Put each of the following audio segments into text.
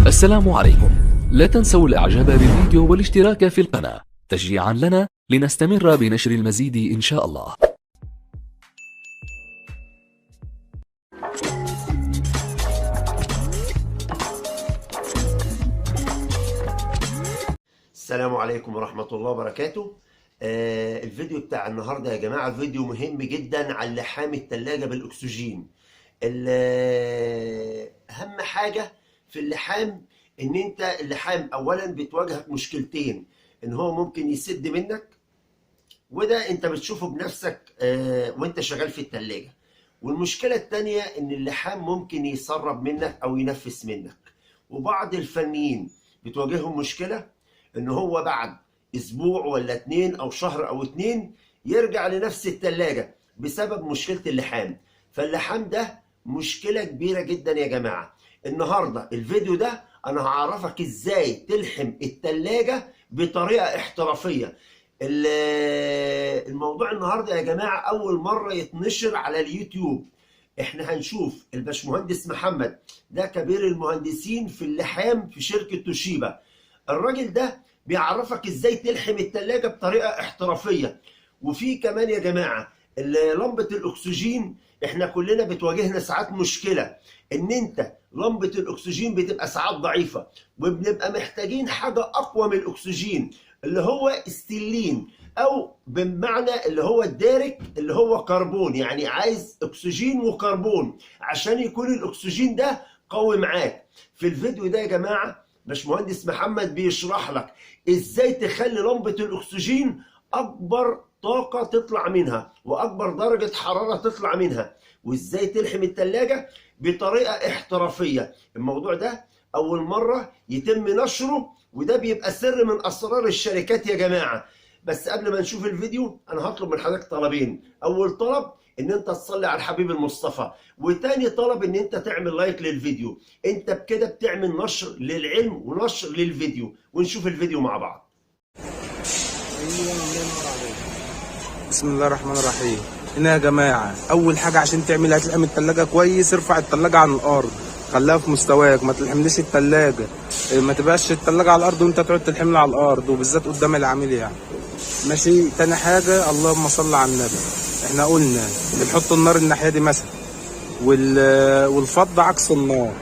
السلام عليكم. لا تنسوا الاعجاب بالفيديو والاشتراك في القناة تشجيعا لنا لنستمر بنشر المزيد ان شاء الله. السلام عليكم ورحمة الله وبركاته. الفيديو بتاع النهاردة يا جماعة فيديو مهم جدا عن لحام التلاجة بالأكسجين. أهم حاجة في اللحام إن أنت اللحام أولا بتواجهك مشكلتين، إن هو ممكن يسد منك، وده أنت بتشوفه بنفسك وأنت شغال في التلاجة. والمشكلة التانية إن اللحام ممكن يسرب منك أو ينفس منك. وبعض الفنيين بتواجههم مشكلة ان هو بعد اسبوع ولا 2 او شهر او 2 يرجع لنفس التلاجة بسبب مشكلة اللحام. فاللحام ده مشكلة كبيرة جدا يا جماعة. النهاردة الفيديو ده انا هعرفك ازاي تلحم التلاجة بطريقة احترافية. الموضوع النهاردة يا جماعة اول مرة يتنشر على اليوتيوب. احنا هنشوف الباشمهندس محمد، ده كبير المهندسين في اللحام في شركة توشيبا. الراجل ده بيعرفك ازاي تلحم التلاجة بطريقة احترافية. وفي كمان يا جماعة لمبة الاكسجين، احنا كلنا بتواجهنا ساعات مشكلة ان انت لمبة الاكسجين بتبقى ساعات ضعيفة، وبنبقى محتاجين حاجة اقوى من الاكسجين اللي هو استيلين، او بمعنى اللي هو الدارك اللي هو كربون، يعني عايز اكسجين وكربون عشان يكون الاكسجين ده قوي معاك. في الفيديو ده يا جماعة باشمهندس محمد بيشرح لك ازاي تخلي لمبة الاكسجين اكبر طاقة تطلع منها واكبر درجة حرارة تطلع منها، وازاي تلحم التلاجة بطريقة احترافية. الموضوع ده اول مرة يتم نشره، وده بيبقى سر من اسرار الشركات يا جماعة. بس قبل ما نشوف الفيديو انا هطلب من حضرتك طلبين. اول طلب ان انت تصلي على الحبيب المصطفى، وتاني طلب ان انت تعمل لايك للفيديو. انت بكده بتعمل نشر للعلم ونشر للفيديو. ونشوف الفيديو مع بعض. بسم الله الرحمن الرحيم. هنا يا جماعه اول حاجه عشان تعمل هتلحم التلاجة كويس، ارفع التلاجة عن الارض، خليها في مستواك، ما تلحمليش التلاجة، ما تبقاش التلاجة على الارض وانت تقعد تلحملها على الارض، وبالذات قدام العميل يعني. ماشي. تاني حاجه اللهم صل على النبي، احنا قلنا بنحط النار الناحيه دي مثلا، والفضه عكس النار.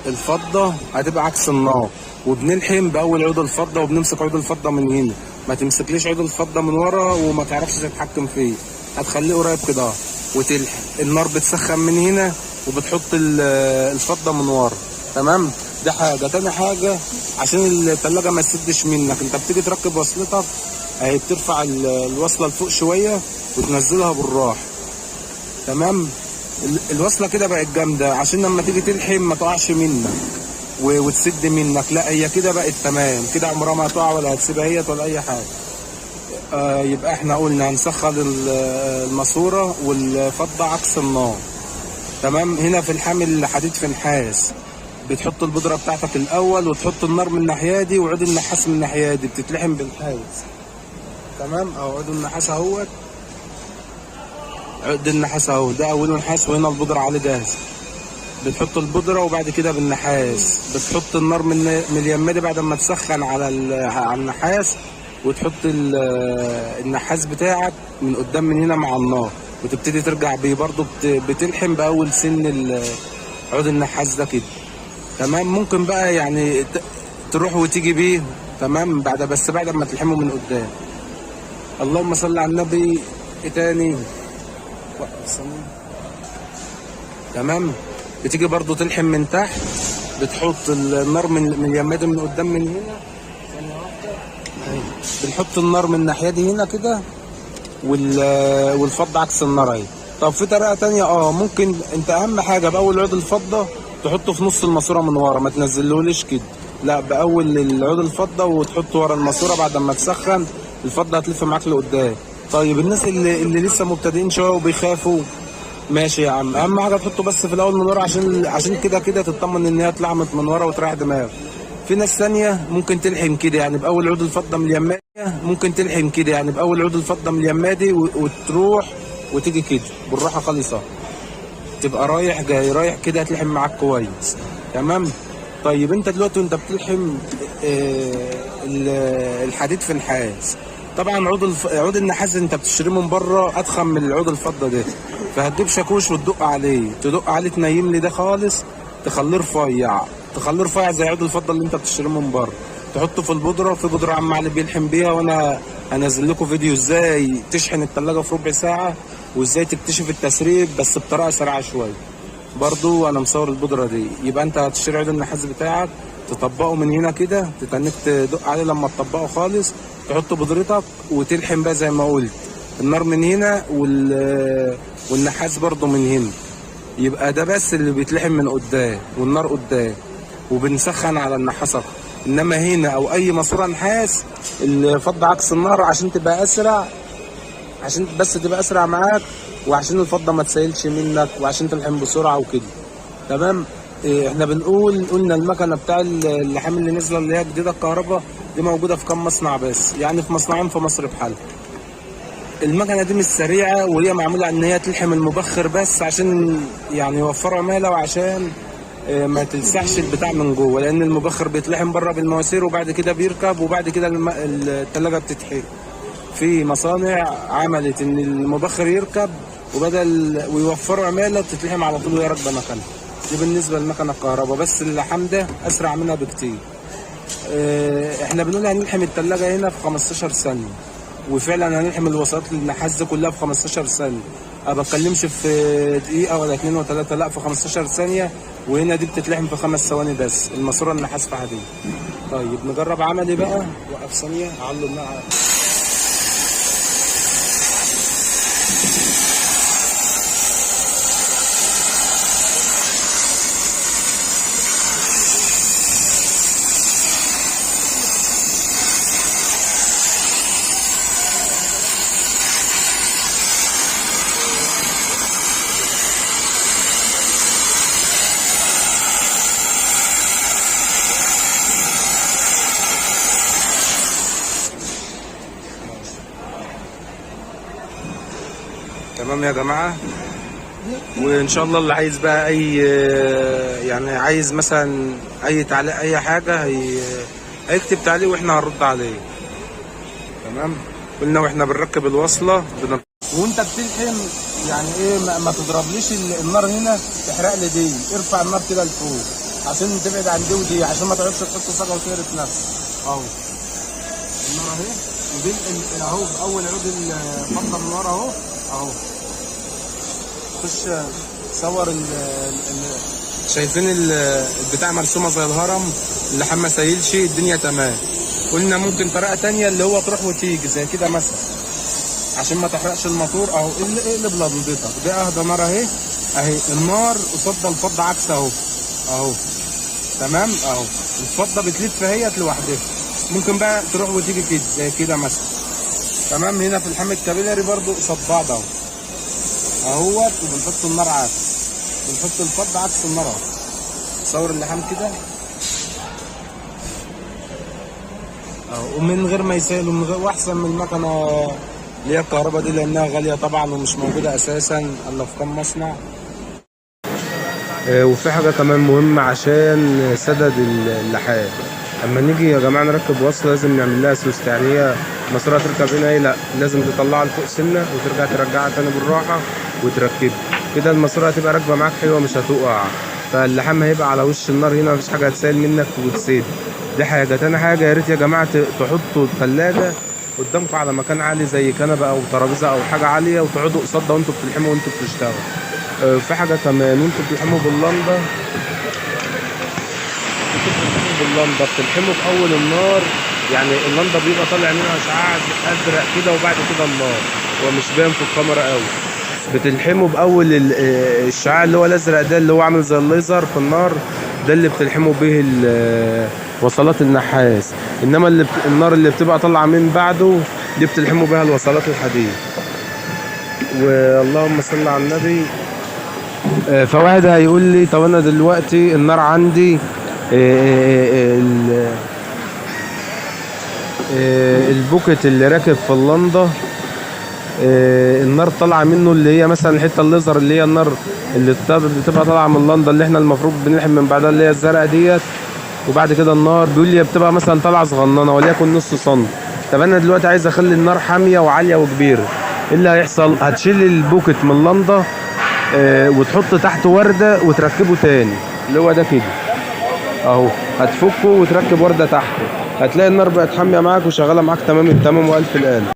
الفضه هتبقى عكس النار، وبنلحم باول عود الفضه، وبنمسك عود الفضه من هنا، ما تمسكليش عود الفضه من ورا وما تعرفش تتحكم فيه، هتخليه قريب كده وتلحم. النار بتسخن من هنا وبتحط الفضه من ورا. تمام. ده حاجه. تاني حاجه عشان التلاجة ما تسدش منك، انت بتيجي تركب وصلتك اهي، بترفع الوصله لفوق شويه وتنزلها بالراحه. تمام. الوصله كده بقت جامده عشان لما تيجي تلحم ما تقعش منك وتسد منك، لا هي كده بقت تمام كده، عمرها ما هتقع ولا هتسيبها هي ولا اي حاجه. يبقى احنا قلنا هنسخن الماسوره والفضه عكس النار. تمام. هنا في الحامل الحديد في نحاس، بتحط البودره بتاعتك الاول وتحط النار من الناحيه دي وعود النحاس من الناحيه دي، بتتلحم بالحاس. تمام. اهو عود النحاس اهوت، عود النحاس اهو، ده اوله نحاس وهنا البودره عليه جاهزه. بتحط البودره وبعد كده بالنحاس بتحط النار من اليمه دي بعد ما تسخن على النحاس، وتحط النحاس بتاعك من قدام من هنا مع النار، وتبتدي ترجع بيه برضو، بتلحم باول سن عود النحاس ده كده. تمام. ممكن بقى يعني تروح وتيجي بيه. تمام. بس بعد ما تلحمه من قدام. اللهم صل على النبي. ايه تاني؟ تمام. بتيجي برضو تلحم من تحت، بتحط النار من اليمه دي من قدام من هنا، ثانيه واحده، بنحط النار من الناحيه دي هنا كده، والفضه عكس النار اهي. طب في طريقه تانيه، ممكن انت اهم حاجه باول عود الفضه تحطه في نص الماسوره من ورا، ما تنزلهوليش كده، لا باول العود الفضه وتحطه ورا الماسوره بعد ما تسخن، الفضه هتلف معاك لقدام. طيب الناس اللي لسه مبتدئين شويه وبيخافوا، ماشي يا عم، اهم حاجه تحطه بس في الاول من ورا عشان كده تطمن ان هي اتلحمت من ورا وتريح دماغك. في ناس ثانيه ممكن تلحم كده يعني باول عود الفضه من اليمادي، وتروح وتيجي كده بالراحه خالص. تبقى رايح جاي رايح كده هتلحم معاك كويس. تمام. طيب انت دلوقتي وانت بتلحم الحديد في نحاس، طبعا عود النحاس انت بتشتريه من بره اتخن من العود الفضه ده، فهتجيب شاكوش وتدق عليه تنيم لي ده خالص، تخليه رفيع زي عود الفضه اللي انت بتشتريه من بره، تحطه في البودره. في بودره عم علي بيلحم بيها، وانا هنزل لكم فيديو ازاي تشحن التلاجة في ربع ساعه وازاي تكتشف التسريب بس بطريقه سريعه شويه. برضو انا مصور البودره دي. يبقى انت هتشتري عود النحاس بتاعك، تطبقه من هنا كده، تتنك تدق عليه لما تطبقه خالص، تحط بودرتك وتلحم بقى زي ما قلت. النار من هنا والنحاس برضو من هنا. يبقى ده بس اللي بيتلحم من قدام والنار قدام، وبنسخن على النحاس اكتر. انما هنا او اي ماسوره نحاس الفضه عكس النار عشان تبقى اسرع، عشان بس تبقى اسرع معاك، وعشان الفضه ما تسيلش منك، وعشان تلحم بسرعه وكده. تمام. احنا قلنا المكنه بتاع اللحام اللي نازله اللي هي جديده الكهرباء دي موجوده في كام مصنع بس، يعني في مصنعين في مصر بحالها. المكنه دي مش سريعه، وهي معموله ان هي تلحم المبخر بس عشان يعني يوفروا عماله، وعشان ما تلسعش البتاع من جوه، لان المبخر بيتلحم بره بالمواسير وبعد كده بيركب وبعد كده التلاجه بتتحرق. في مصانع عملت ان المبخر يركب ويوفروا عماله بتتلحم على طول وهي راكبه مكانها. دي بالنسبه للمكنه الكهرباء، بس اللحام ده اسرع منها بكتير. احنا بنقول هنلحم التلاجة هنا في 15 ثانيه، وفعلا هنلحم الوصلات للنحاس دي كلها في 15 ثانيه. ما بتكلمش في دقيقه ولا 2 و 3، لا في 15 ثانيه. وهنا دي بتتلحم في 5 ثواني بس، الماسوره النحاس في حديد. طيب نجرب عملي بقى. وقف ثانيه اعلي النار. تمام يا جماعه. وان شاء الله اللي عايز بقى اي يعني عايز مثلا اي تعليق اي حاجه هيكتب تعليق واحنا هنرد عليه. تمام. قلنا واحنا بنركب الوصله وانت بتلحم يعني ايه ما تضربليش النار هنا تحرق لي دي، ارفع النار كده لفوق عشان تبعد عن دي ودي، عشان ما تقعدش تحط صاجه وتقرف نفسك. اهو النار اهي، ودي اهو اول عود الفضه من ورا اهو. اهو خش صور شايفين البتاع مرسومه زي الهرم، اللحام ما سايلش، الدنيا تمام. قلنا ممكن طريقه تانية اللي هو تروح وتيجي زي كده مثلا عشان ما تحرقش الموتور. اهو اقلب لنضيتك دي اهدى نار اهي. اهي النار قصاد الفضه عكس اهو. اهو تمام. اهو الفضه بتلف اهيت لوحدها. ممكن بقى تروح وتيجي كده زي كده مثلا. تمام. هنا في اللحام الكابيلاري برضو قصاد بعض اهو اهوت، وبنحط النار عكس، بنحط الفضه عكس النار اهو. صور اللحام كده اهو، ومن غير ما يسيل ومن غير، واحسن من المكنه اللي هي الكهرباء دي لانها غاليه طبعا ومش موجوده اساسا الا في كام مصنع. وفي حاجه كمان مهمه عشان سدد اللحام. اما نيجي يا جماعه نركب وصله لازم نعمل لها سوست، يعني هي الماسوره تركب هنا لا لازم تطلعها لفوق سنه وترجع ترجعها تاني بالراحه وتركبها كده، الماسوره هتبقى راكبه معاك حلوه مش هتقع. فاللحام هيبقى على وش النار هنا، مفيش حاجه هتسيل منك وتسيب. دي حاجه. تاني حاجه يا ريت يا جماعه تحطوا الثلاجه قدامكم على مكان عالي زي كنبه او ترابيزه او حاجه عاليه، وتقعدوا قصادها وانتوا بتلحموا وانتوا بتشتغلوا. في حاجه كمان، وانتوا بتلحموا باللمبه بتلحموا في اول النار، يعني اللمبه بيبقى طالع منها اشعاع ازرق كده وبعد كده النار، هو مش باين في الكاميرا قوي. بتلحموا باول الشعاع اللي هو الازرق ده اللي هو عامل زي الليزر في النار، ده اللي بتلحموا به وصلات النحاس. انما النار اللي بتبقى طالعه من بعده دي بتلحموا بها الوصلات الحديد. واللهم صل على النبي. فواحد هيقول لي طب انا دلوقتي النار عندي البوكت اللي راكب في اللنده النار طالعه منه، اللي هي مثلا الحته الليزر اللي هي النار اللي بتبقى طالعه من اللنده اللي احنا المفروض بنلحم من بعدها اللي هي الزرقاء ديت. وبعد كده النار بيقول لي بتبقى مثلا طالعه صغننه وليكن نص سم. طب انا دلوقتي عايز اخلي النار حاميه وعاليه وكبيره، ايه اللي هيحصل؟ هتشيل البوكت من اللنده وتحط تحت ورده وتركبه تاني اللي هو ده كده اهو، هتفكه وتركب ورده تحته، هتلاقي النار بقت حاميه معاك وشغاله معاك تمام التمام والف الآن.